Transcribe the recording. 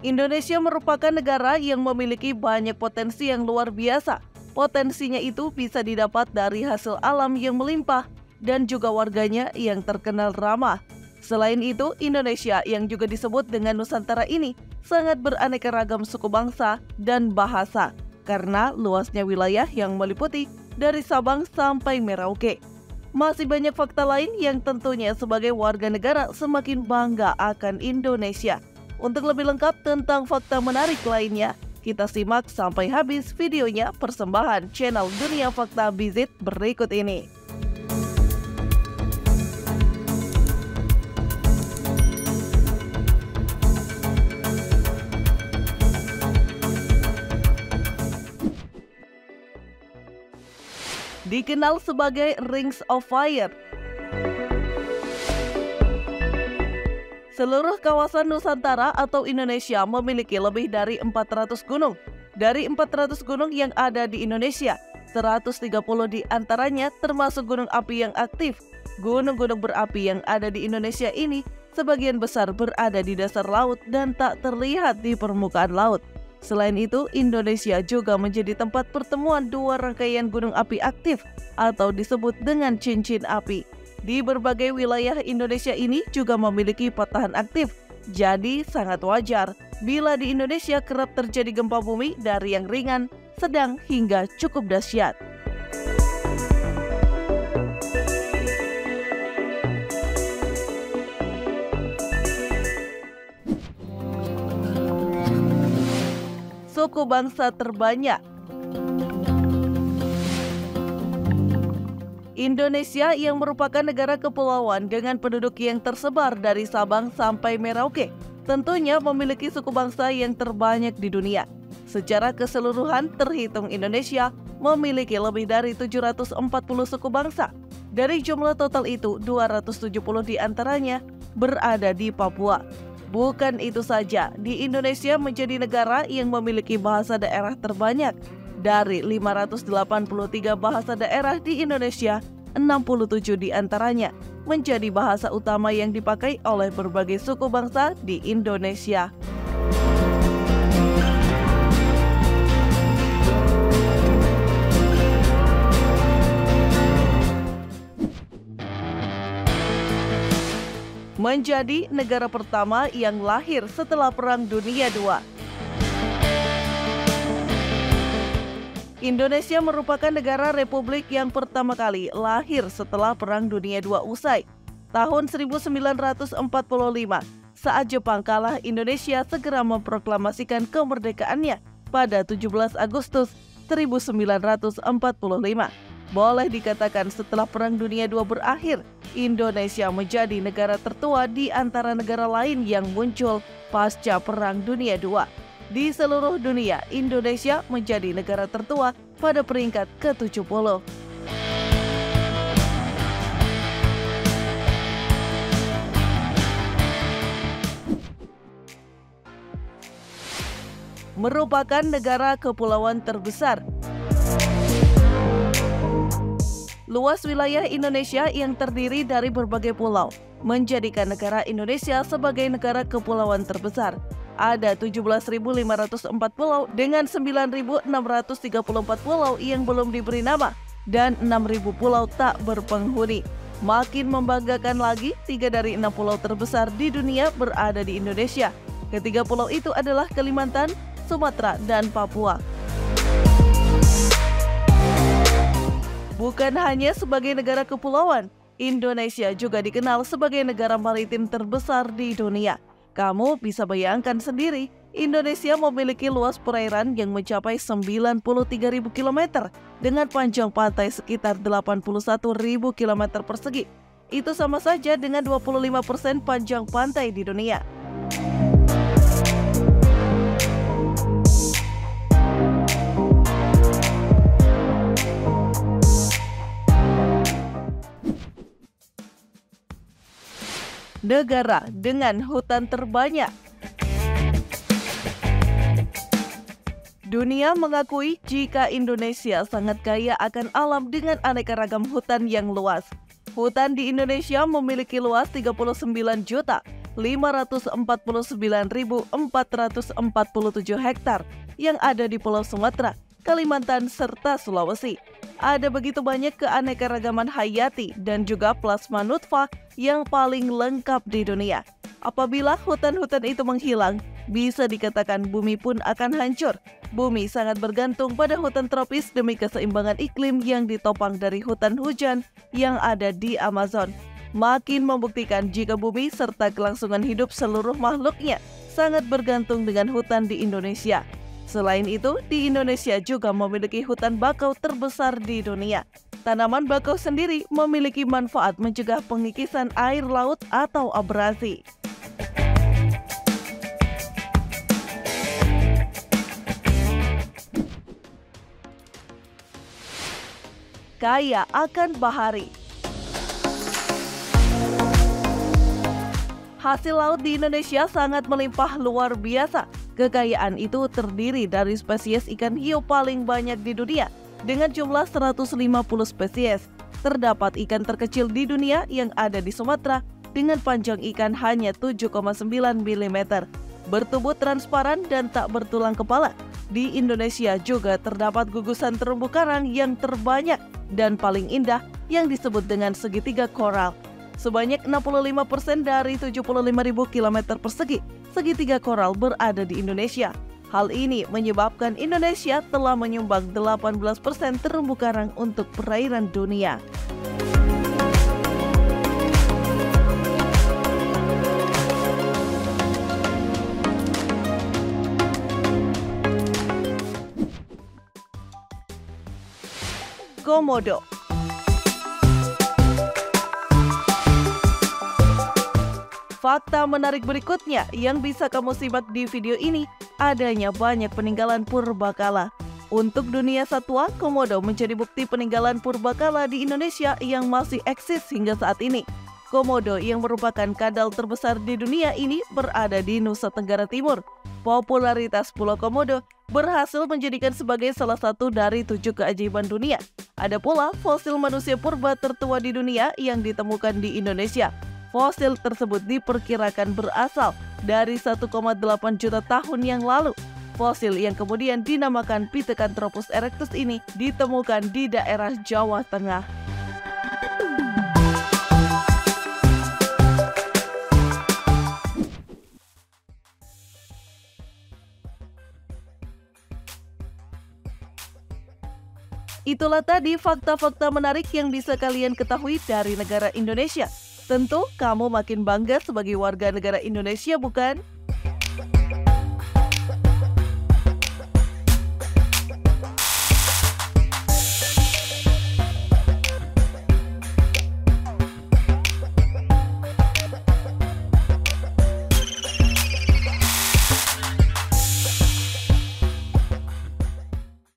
Indonesia merupakan negara yang memiliki banyak potensi yang luar biasa. Potensinya itu bisa didapat dari hasil alam yang melimpah dan juga warganya yang terkenal ramah. Selain itu, Indonesia yang juga disebut dengan Nusantara ini sangat beraneka ragam suku bangsa dan bahasa karena luasnya wilayah yang meliputi dari Sabang sampai Merauke. Masih banyak fakta lain yang tentunya sebagai warga negara semakin bangga akan Indonesia. Untuk lebih lengkap tentang fakta menarik lainnya, kita simak sampai habis videonya persembahan channel Dunia Fakta Bizit berikut ini. Dikenal sebagai Rings of Fire. Seluruh kawasan Nusantara atau Indonesia memiliki lebih dari 400 gunung. Dari 400 gunung yang ada di Indonesia, 130 di antaranya termasuk gunung api yang aktif. Gunung-gunung berapi yang ada di Indonesia ini sebagian besar berada di dasar laut dan tak terlihat di permukaan laut. Selain itu, Indonesia juga menjadi tempat pertemuan dua rangkaian gunung api aktif atau disebut dengan cincin api. Di berbagai wilayah Indonesia ini juga memiliki patahan aktif, jadi sangat wajar bila di Indonesia kerap terjadi gempa bumi dari yang ringan, sedang hingga cukup dahsyat. Suku bangsa terbanyak. Indonesia yang merupakan negara kepulauan dengan penduduk yang tersebar dari Sabang sampai Merauke tentunya memiliki suku bangsa yang terbanyak di dunia. Secara keseluruhan terhitung Indonesia memiliki lebih dari 740 suku bangsa. Dari jumlah total itu 270 diantaranya berada di Papua. Bukan itu saja, di Indonesia menjadi negara yang memiliki bahasa daerah terbanyak. Dari 583 bahasa daerah di Indonesia, 67 diantaranya menjadi bahasa utama yang dipakai oleh berbagai suku bangsa di Indonesia. Menjadi negara pertama yang lahir setelah Perang Dunia II. Indonesia merupakan negara republik yang pertama kali lahir setelah Perang Dunia II usai. Tahun 1945, saat Jepang kalah, Indonesia segera memproklamasikan kemerdekaannya pada 17 Agustus 1945. Boleh dikatakan setelah Perang Dunia II berakhir, Indonesia menjadi negara tertua di antara negara lain yang muncul pasca Perang Dunia II. Di seluruh dunia, Indonesia menjadi negara tertua pada peringkat ke-70. Merupakan negara kepulauan terbesar. Luas wilayah Indonesia yang terdiri dari berbagai pulau menjadikan negara Indonesia sebagai negara kepulauan terbesar. Ada 17.504 pulau dengan 9.634 pulau yang belum diberi nama dan 6.000 pulau tak berpenghuni. Makin membanggakan lagi, 3 dari 6 pulau terbesar di dunia berada di Indonesia. Ketiga pulau itu adalah Kalimantan, Sumatera, dan Papua. Bukan hanya sebagai negara kepulauan, Indonesia juga dikenal sebagai negara maritim terbesar di dunia. Kamu bisa bayangkan sendiri, Indonesia memiliki luas perairan yang mencapai 93.000 km dengan panjang pantai sekitar 81.000 km persegi. Itu sama saja dengan 25% panjang pantai di dunia. Negara dengan hutan terbanyak. Dunia mengakui jika Indonesia sangat kaya akan alam dengan aneka ragam hutan yang luas. Hutan di Indonesia memiliki luas 39.800.000 549.447 hektar yang ada di Pulau Sumatera, Kalimantan, serta Sulawesi. Ada begitu banyak keanekaragaman hayati dan juga plasma nutfah yang paling lengkap di dunia. Apabila hutan-hutan itu menghilang, bisa dikatakan bumi pun akan hancur. Bumi sangat bergantung pada hutan tropis demi keseimbangan iklim yang ditopang dari hutan hujan yang ada di Amazon. Makin membuktikan jika bumi serta kelangsungan hidup seluruh makhluknya sangat bergantung dengan hutan di Indonesia. Selain itu, di Indonesia juga memiliki hutan bakau terbesar di dunia. Tanaman bakau sendiri memiliki manfaat mencegah pengikisan air laut atau abrasi. Kaya akan bahari. Hasil laut di Indonesia sangat melimpah luar biasa. Kekayaan itu terdiri dari spesies ikan hiu paling banyak di dunia dengan jumlah 150 spesies. Terdapat ikan terkecil di dunia yang ada di Sumatera dengan panjang ikan hanya 7,9 mm. Bertubuh transparan dan tak bertulang kepala. Di Indonesia juga terdapat gugusan terumbu karang yang terbanyak dan paling indah yang disebut dengan segitiga koral. Sebanyak 65% dari 75.000 km persegi, segitiga koral berada di Indonesia. Hal ini menyebabkan Indonesia telah menyumbang 18% terumbu karang untuk perairan dunia. Komodo. Fakta menarik berikutnya yang bisa kamu simak di video ini, adanya banyak peninggalan purbakala. Untuk dunia satwa, komodo menjadi bukti peninggalan purbakala di Indonesia yang masih eksis hingga saat ini. Komodo yang merupakan kadal terbesar di dunia ini berada di Nusa Tenggara Timur. Popularitas Pulau Komodo berhasil menjadikan sebagai salah satu dari 7 keajaiban dunia. Ada pula fosil manusia purba tertua di dunia yang ditemukan di Indonesia. Fosil tersebut diperkirakan berasal dari 1,8 juta tahun yang lalu. Fosil yang kemudian dinamakan Pithecanthropus erectus ini ditemukan di daerah Jawa Tengah. Itulah tadi fakta-fakta menarik yang bisa kalian ketahui dari negara Indonesia. Tentu kamu makin bangga sebagai warga negara Indonesia, bukan?